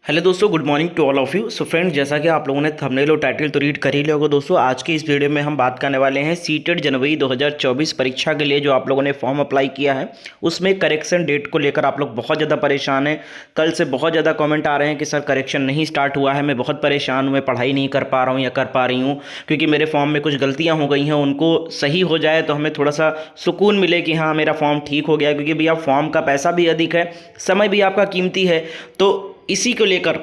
Hello दोस्तों, good morning to all of you. So friends, जैसा कि आप लोगों ने थंबनेल और टाइटल तो रीड कर ही लिया होगा दोस्तों, आज की इस वीडियो में हम बात करने वाले हैं सीटेट जनवरी 2024 परीक्षा के लिए जो आप लोगों ने फॉर्म अप्लाई किया है उसमें करेक्शन डेट को लेकर आप लोग बहुत ज़्यादा परेशान हैं। कल से बहुत ज़्यादा कमेंट आ रहे हैं कि सर करेक्शन नहीं स्टार्ट हुआ है, मैं बहुत परेशान हूँ, मैं पढ़ाई नहीं कर पा रहा हूँ या कर पा रही हूँ क्योंकि मेरे फॉर्म में कुछ गलतियाँ हो गई हैं, उनको सही हो जाए तो हमें थोड़ा सा सुकून मिले कि हाँ मेरा फॉर्म ठीक हो गया। क्योंकि भैया फॉर्म का पैसा भी अधिक है, समय भी आपका कीमती है, तो इसी को लेकर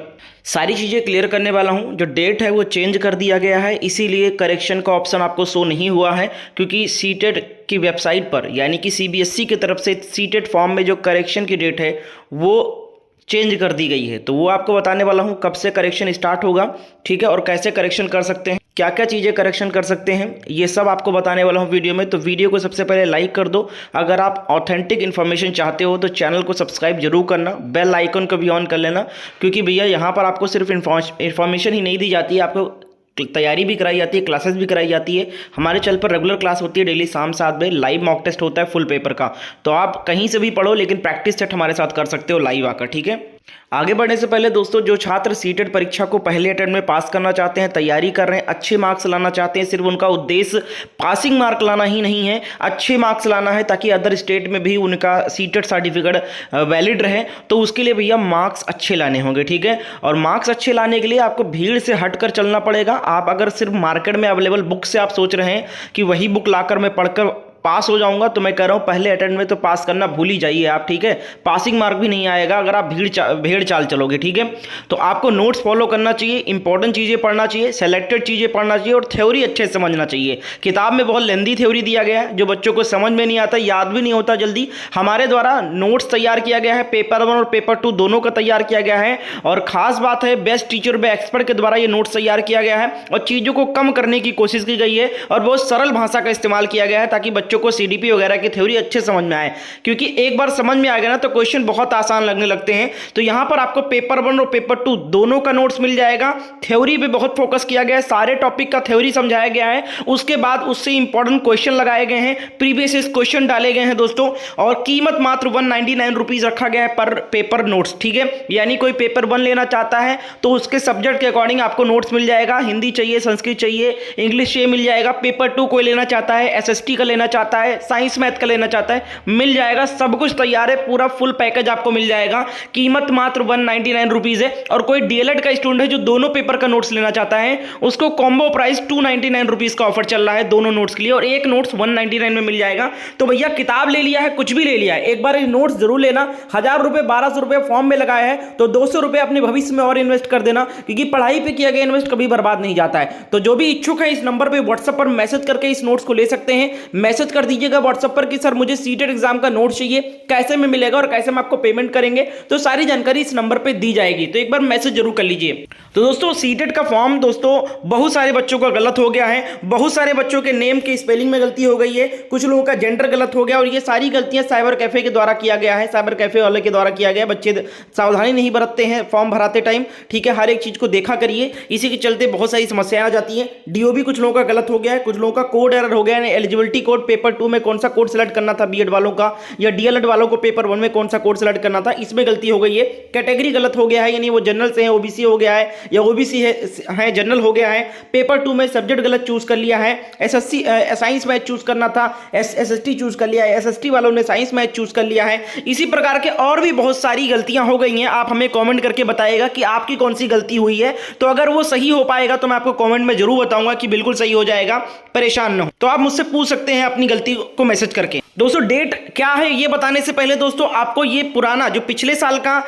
सारी चीज़ें क्लियर करने वाला हूं। जो डेट है वो चेंज कर दिया गया है, इसीलिए करेक्शन का ऑप्शन आपको शो नहीं हुआ है क्योंकि सीटेट की वेबसाइट पर यानी कि सीबीएसई की तरफ से सीटेट फॉर्म में जो करेक्शन की डेट है वो चेंज कर दी गई है। तो वो आपको बताने वाला हूँ कब से करेक्शन स्टार्ट होगा, ठीक है, और कैसे करेक्शन कर सकते हैं, क्या क्या चीज़ें करेक्शन कर सकते हैं, ये सब आपको बताने वाला हूँ वीडियो में। तो वीडियो को सबसे पहले लाइक कर दो। अगर आप ऑथेंटिक इन्फॉर्मेशन चाहते हो तो चैनल को सब्सक्राइब जरूर करना, बेल आइकन को भी ऑन कर लेना क्योंकि भैया यहाँ पर आपको सिर्फ इन्फॉर्मेशन ही नहीं दी जाती है, आपको तैयारी भी कराई जाती है, क्लासेस भी कराई जाती है। हमारे चैनल पर रेगुलर क्लास होती है डेली शाम 7 बजे, लाइव मॉक टेस्ट होता है फुल पेपर का। तो आप कहीं से भी पढ़ो लेकिन प्रैक्टिस सेट हमारे साथ कर सकते हो लाइव आकर, ठीक है। आगे बढ़ने से पहले दोस्तों, जो छात्र सीटेट परीक्षा को पहले अटेम्प्ट में पास करना चाहते हैं, तैयारी कर रहे हैं, अच्छे मार्क्स लाना चाहते हैं, सिर्फ उनका उद्देश्य पासिंग मार्क लाना ही नहीं है, अच्छे मार्क्स लाना है ताकि अदर स्टेट में भी उनका सीटेट सर्टिफिकेट वैलिड रहे, तो उसके लिए भैया मार्क्स अच्छे लाने होंगे, ठीक है। और मार्क्स अच्छे लाने के लिए आपको भीड़ से हटकर चलना पड़ेगा। आप अगर सिर्फ मार्केट में अवेलेबल बुक से आप सोच रहे हैं कि वही बुक लाकर मैं पढ़कर पास हो जाऊंगा, तो मैं कह रहा हूं पहले अटेम्प्ट में तो पास करना भूल ही जाइए आप, ठीक है। पासिंग मार्क भी नहीं आएगा अगर आप भेड़ चाल चलोगे, ठीक है। तो आपको नोट्स फॉलो करना चाहिए, इंपॉर्टेंट चीज़ें पढ़ना चाहिए, सेलेक्टेड चीज़ें पढ़ना चाहिए और थ्योरी अच्छे से समझना चाहिए। किताब में बहुत लेंदी थ्योरी दिया गया है जो बच्चों को समझ में नहीं आता, याद भी नहीं होता जल्दी। हमारे द्वारा नोट्स तैयार किया गया है, पेपर 1 और पेपर 2 दोनों का तैयार किया गया है। और खास बात है, बेस्ट टीचर व एक्सपर्ट के द्वारा ये नोट्स तैयार किया गया है और चीज़ों को कम करने की कोशिश की गई है और बहुत सरल भाषा का इस्तेमाल किया गया है ताकि बच्चों को सीडीपी वगैरह की थ्योरी अच्छे समझ में आए। क्योंकि एक बार समझ में आ गया ना तो क्वेश्चन बहुत आसान लगने लगते हैं। तो यहां पर आपको पेपर 1 और पेपर 2 दोनों का नोट्स मिल जाएगा। थ्योरी पे बहुत फोकस किया गया है, सारे टॉपिक का थ्योरी समझाया गया है, उसके बाद उससे इंपॉर्टेंट क्वेश्चन लगाए गए हैं, प्रीवियस क्वेश्चन डाले गए हैं दोस्तों। और कीमत मात्र 199 रुपीज रखा गया है पर पेपर नोट्स, ठीक है। यानी कोई पेपर 1 लेना चाहता है तो उसके सब्जेक्ट के अकॉर्डिंग आपको नोट्स मिल जाएगा, हिंदी चाहिए, संस्कृत चाहिए, इंग्लिश चाहिए, मिल जाएगा। पेपर 2 कोई लेना चाहता है, एसएसटी का लेना चाहता है, साइंस मैथ का लेना चाहता है, मिल जाएगा। सब कुछ तैयार है, पूरा फुल पैकेज आपको मिल जाएगा। कीमत मात्र 199 रुपीज है। और कोई डीएलएड का स्टूडेंट है जो दोनों पेपर का नोट्स लेना चाहता है उसको कॉम्बो प्राइस 299 रुपीज का ऑफर चल रहा है दोनों नोट्स के लिए, और एक नोट्स 199 में मिल जाएगा। तो भैया किताब ले लिया है, कुछ भी ले लिया है, एक बार नोट्स जरूर लेना। 1000 रुपए 1200 रुपए फॉर्म में लगाया है तो 200 रुपए अपने भविष्य में और इन्वेस्ट कर देना, क्योंकि पढ़ाई पे किया गया इन्वेस्ट कभी बर्बाद नहीं जाता है। तो जो भी इच्छुक है इस नंबर पे व्हाट्सएप पर मैसेज करके इस नोट्स को ले सकते हैं। मैसेज कर दीजिएगा व्हाट्सएप पर कि सर मुझे सीटेट एग्जाम का नोट चाहिए, कैसे में मिलेगा और कैसे में आपको पेमेंट करेंगे, तो सारी जानकारी इस नंबर पे दी जाएगी। तो एक बार मैसेज जरूर कर लीजिए। तो दोस्तों, सीटेट का फॉर्म दोस्तों बहुत सारे बच्चों का गलत हो गया है, बहुत सारे बच्चों के नेम के स्पेलिंग में गलती हो गई है, कुछ लोगों का जेंडर गलत हो गया, और ये सारी गलतियां साइबर कैफे के द्वारा किया गया है, साइबर कैफे वाले के द्वारा किया गया। बच्चे सावधानी नहीं बरतते हैं फॉर्म भराते टाइम, ठीक है। हर एक चीज को देखा करिए, इसी के चलते बहुत सारी समस्याएं आ जाती हैं। डीओ भी कुछ लोगों का गलत हो गया है, कुछ लोगों का कोड एरर हो गया है। एलिजिबिलिटी कोड पेपर 2 में कौन सा कोड सेलेक्ट करना था बीएड वालों का, या डीएलएड वालों को पेपर 1 में कौन सा कोड सेलेक्ट करना था, इसमें गलती हो गई है। कैटेगरी गलत हो गया है, यानी वो जनरल से है ओबीसी हो गया है, या ओबीसी है जनरल हो गया है। पेपर 2 में सब्जेक्ट गलत चूज कर लिया है, एसएससी साइंस मैथ चूज करना था, एसएसटी चूज कर लिया है, एसएसटी वालों ने साइंस मैथ चूज कर लिया है। इसी प्रकार के और भी बहुत सारी गलतियां हो गई हैं। आप हमें कमेंट करके बताइएगा कि आपकी कौन सी गलती हुई है, तो अगर वो सही हो पाएगा तो मैं आपको कमेंट में जरूर बताऊंगा कि बिल्कुल सही हो जाएगा, परेशान न हो। तो आप मुझसे पूछ सकते हैं अपनी गलती को मैसेज करके। दोस्तों, डेट क्या है ये बताने से पहले दोस्तों आपको ये पुराना जो पिछले साल का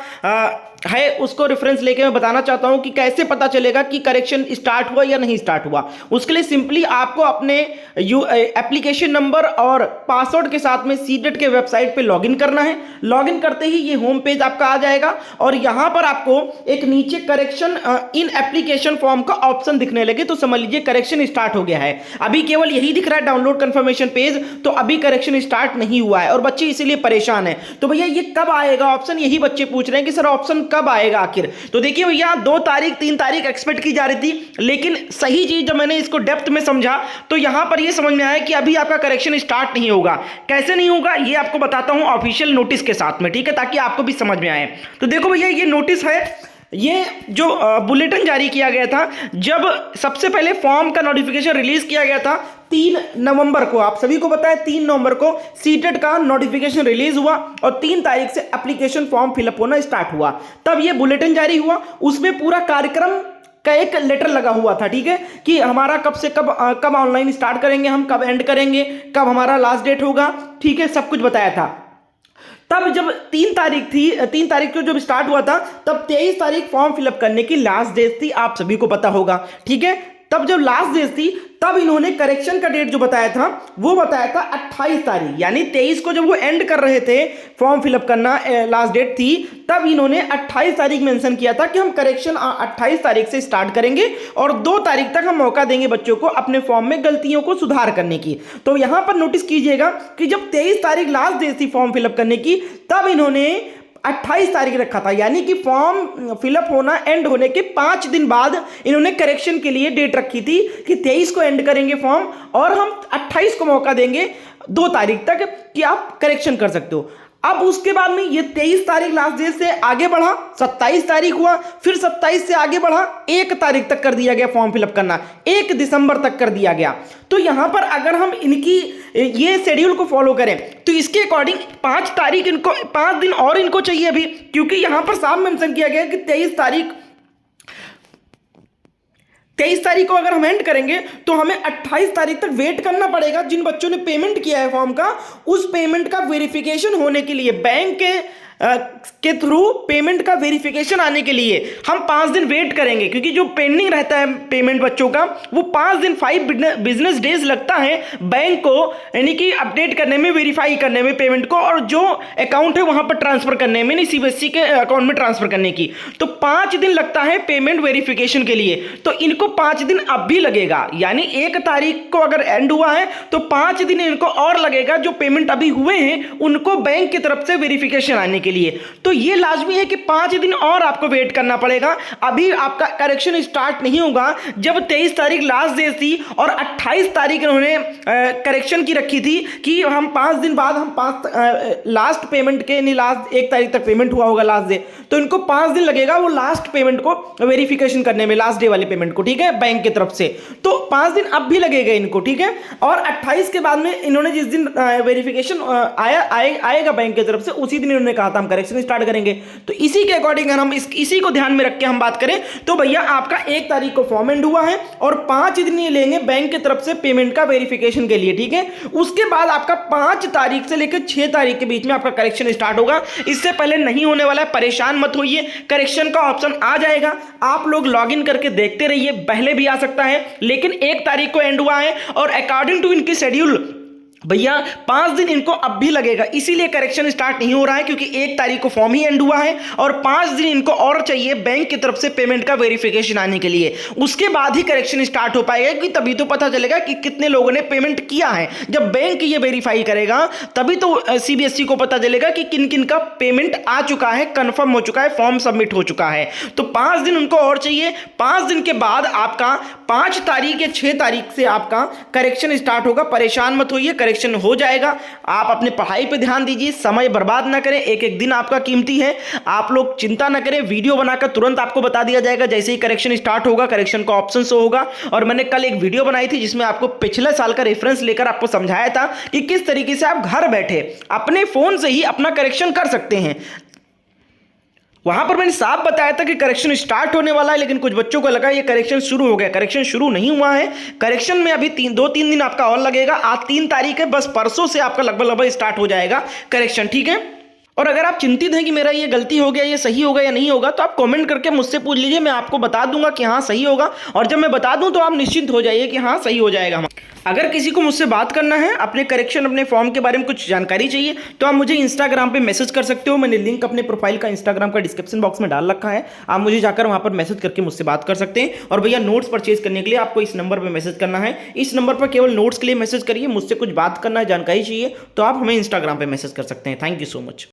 है उसको रेफरेंस लेके मैं बताना चाहता हूं कि कैसे पता चलेगा कि करेक्शन स्टार्ट हुआ या नहीं स्टार्ट हुआ। उसके लिए सिंपली आपको अपने एप्लीकेशन नंबर और पासवर्ड के साथ में सीटेट के वेबसाइट पे लॉगिन करना है। लॉगिन करते ही ये होम पेज आपका आ जाएगा और यहां पर आपको एक नीचे करेक्शन इन एप्लीकेशन फॉर्म का ऑप्शन दिखने लगे, तो समझ लीजिए करेक्शन स्टार्ट हो गया है। अभी केवल यही दिख रहा है डाउनलोड कंफर्मेशन पेज, तो अभी करेक्शन स्टार्ट नहीं हुआ है और बच्चे इसीलिए परेशान है। तो भैया ये कब आएगा ऑप्शन, यही बच्चे पूछ रहे हैं कि सर ऑप्शन कब आएगा आखिर। तो देखिए भैया 2 तारीख 3 तारीख एक्सपेक्ट की जा रही थी, लेकिन सही चीज जब मैंने इसको डेप्थ में समझा तो यहां पर यह समझ में आया कि अभी आपका करेक्शन स्टार्ट नहीं होगा। कैसे नहीं होगा ये आपको बताता हूं ऑफिशियल नोटिस के साथ में, ठीक है, ताकि आपको भी समझ में आए। तो देखो भैया ये नोटिस है ये जो बुलेटिन जारी किया गया था, जब सबसे पहले फॉर्म का नोटिफिकेशन रिलीज किया गया था 3 नवंबर को, आप सभी को पता है 3 नवंबर को सीटेट का नोटिफिकेशन रिलीज हुआ और 3 तारीख से एप्लीकेशन फॉर्म फिलअप होना स्टार्ट हुआ। तब ये बुलेटिन जारी हुआ, उसमें पूरा कार्यक्रम का एक लेटर लगा हुआ था, ठीक है, कि हमारा कब से कब ऑनलाइन स्टार्ट करेंगे, हम कब एंड करेंगे, कब हमारा लास्ट डेट होगा, ठीक है, सब कुछ बताया था। तब जब 3 तारीख थी, 3 तारीख को जब स्टार्ट हुआ था, तब 23 तारीख फॉर्म फिलअप करने की लास्ट डेट थी, आप सभी को पता होगा, ठीक है। तब जब लास्ट डेट थी, तब इन्होंने करेक्शन का डेट जो बताया था वो बताया था 28 तारीख, यानी 23 को जब वो एंड कर रहे थे फॉर्म फिलअप करना, लास्ट डेट थी, तब इन्होंने 28 तारीख मेंशन किया था कि हम करेक्शन 28 तारीख से स्टार्ट करेंगे और 2 तारीख तक हम मौका देंगे बच्चों को अपने फॉर्म में गलतियों को सुधार करने की। तो यहां पर नोटिस कीजिएगा कि जब 23 तारीख लास्ट डेट थी फॉर्म फिलअप करने की, तब इन्होंने 28 तारीख रखा था, यानी कि फॉर्म फिलअप होना एंड होने के 5 दिन बाद इन्होंने करेक्शन के लिए डेट रखी थी कि 23 को एंड करेंगे फॉर्म और हम 28 को मौका देंगे 2 तारीख तक कि आप करेक्शन कर सकते हो। अब उसके बाद में ये 23 तारीख लास्ट डेट से आगे बढ़ा, 27 तारीख हुआ, फिर 27 से आगे बढ़ा, 1 तारीख तक कर दिया गया फॉर्म फिलअप करना, 1 दिसंबर तक कर दिया गया। तो यहां पर अगर हम इनकी ये शेड्यूल को फॉलो करें तो इसके अकॉर्डिंग 5 तारीख इनको, 5 दिन और इनको चाहिए अभी, क्योंकि यहां पर साफ मेंशन किया गया कि 23 तारीख को अगर हम एंड करेंगे तो हमें 28 तारीख तक वेट करना पड़ेगा। जिन बच्चों ने पेमेंट किया है फॉर्म का, उस पेमेंट का वेरिफिकेशन होने के लिए बैंक के थ्रू पेमेंट का वेरिफिकेशन आने के लिए हम 5 दिन वेट करेंगे, क्योंकि जो पेंडिंग रहता है पेमेंट बच्चों का वो 5 दिन 5 बिजनेस डेज लगता है बैंक को, यानी कि अपडेट करने में, वेरीफाई करने में पेमेंट को, और जो अकाउंट है वहां पर ट्रांसफर करने में, नहीं सीबीएसई के अकाउंट में ट्रांसफर करने की। तो 5 दिन लगता है पेमेंट वेरिफिकेशन के लिए, तो इनको 5 दिन अब भी लगेगा, यानी 1 तारीख को अगर एंड हुआ है तो 5 दिन इनको और लगेगा, जो पेमेंट अभी हुए हैं उनको बैंक की तरफ से वेरिफिकेशन आने के लिए। तो ये लाजमी है कि 5 दिन और आपको वेट करना पड़ेगा। अभी आपका करेक्शन स्टार्ट नहीं होगा। जब 23 तारीख लास्ट डेट थी और 28 तारीख इन्होंने करेक्शन की रखी थी कि हम 5 दिन बाद हम लास्ट पेमेंट के, नहीं लास्ट 1 तारीख तक पेमेंट हुआ होगा लास्ट डे, तो इनको 5 दिन लगेगा वो लास्ट पेमेंट को वेरिफिकेशन करने में, लास्ट डे वाले पेमेंट को, ठीक है, बैंक की तरफ से। तो 5 दिन अब भी लगेगा इनको, ठीक है। और 28 के बाद में इन्होंने जिस दिन वेरिफिकेशन आएगा बैंक की तरफ से, उसी दिन इन्होंने कहा था हम करेक्शन स्टार्ट करेंगे। तो इसी के अकॉर्डिंग अगर हम इसी को ध्यान में रख के हम बात करें तो भैया आपका 1 तारीख को फॉर्म एंड हुआ है और 5 दिन ये लेंगे बैंक की तरफ से पेमेंट का वेरिफिकेशन के लिए, ठीक है। उसके बाद आपका 5 तारीख से लेकर 6 तारीख के बीच में आपका करेक्शन स्टार्ट होगा। इससे पहले नहीं होने वाला है, परेशान मत होइए, करेक्शन का ऑप्शन आ जाएगा, आप लोग लॉगिन करके देखते रहिए, पहले भी आ सकता है, लेकिन 1 तारीख को एंड हुआ है और अकॉर्डिंग टू इनकी शेड्यूल भैया 5 दिन इनको अब भी लगेगा, इसीलिए करेक्शन स्टार्ट नहीं हो रहा है, क्योंकि 1 तारीख को फॉर्म ही एंड हुआ है और 5 दिन इनको और चाहिए बैंक की तरफ से पेमेंट का वेरिफिकेशन आने के लिए। उसके बाद ही करेक्शन स्टार्ट हो पाएगा, कि तभी तो पता चलेगा कि कितने लोगों ने पेमेंट किया है। जब बैंक ये वेरीफाई करेगा तभी तो सीबीएसई को पता चलेगा कि किन किन का पेमेंट आ चुका है, कंफर्म हो चुका है, फॉर्म सबमिट हो चुका है। तो 5 दिन उनको और चाहिए। 5 दिन के बाद आपका 5 तारीख या 6 तारीख से आपका करेक्शन स्टार्ट होगा। परेशान मत होइए, करेक्शन हो जाएगा। आप अपने पढ़ाई पे ध्यान दीजिए, समय बर्बाद ना करें, एक एक दिन आपका कीमती है। आप लोग चिंता ना करें, वीडियो बनाकर तुरंत आपको बता दिया जाएगा जैसे ही करेक्शन स्टार्ट होगा, करेक्शन का ऑप्शन शो होगा। और मैंने कल एक वीडियो बनाई थी जिसमें आपको पिछले साल का रेफरेंस लेकर आपको समझाया था कि किस तरीके से आप घर बैठे अपने फोन से ही अपना करेक्शन कर सकते हैं। वहां पर मैंने साफ बताया था कि करेक्शन स्टार्ट होने वाला है, लेकिन कुछ बच्चों को लगा ये करेक्शन शुरू हो गया। करेक्शन शुरू नहीं हुआ है, करेक्शन में अभी 2-3 दिन आपका और लगेगा। आज 3 तारीख है, बस परसों से आपका लगभग स्टार्ट हो जाएगा करेक्शन, ठीक है। और अगर आप चिंतित हैं कि मेरा ये गलती हो गया, ये सही होगा या नहीं होगा, तो आप कमेंट करके मुझसे पूछ लीजिए, मैं आपको बता दूंगा कि हाँ सही होगा। और जब मैं बता दूं तो आप निश्चिंत हो जाइए कि हाँ सही हो जाएगा। अगर किसी को मुझसे बात करना है, अपने करेक्शन, अपने फॉर्म के बारे में कुछ जानकारी चाहिए, तो आप मुझे इंस्टाग्राम पे मैसेज कर सकते हो। मैंने लिंक अपने प्रोफाइल का इंस्टाग्राम का डिस्क्रिप्शन बॉक्स में डाल रखा है, आप मुझे जाकर वहां पर मैसेज करके मुझसे बात कर सकते हैं। और भैया नोट्स परचेज करने के लिए आपको इस नंबर पर मैसेज करना है। इस नंबर पर केवल नोट्स के लिए मैसेज करिए। मुझसे कुछ बात करना है, जानकारी चाहिए, तो आप हमें इंस्टाग्राम पर मैसेज कर सकते हैं। Thank you so much.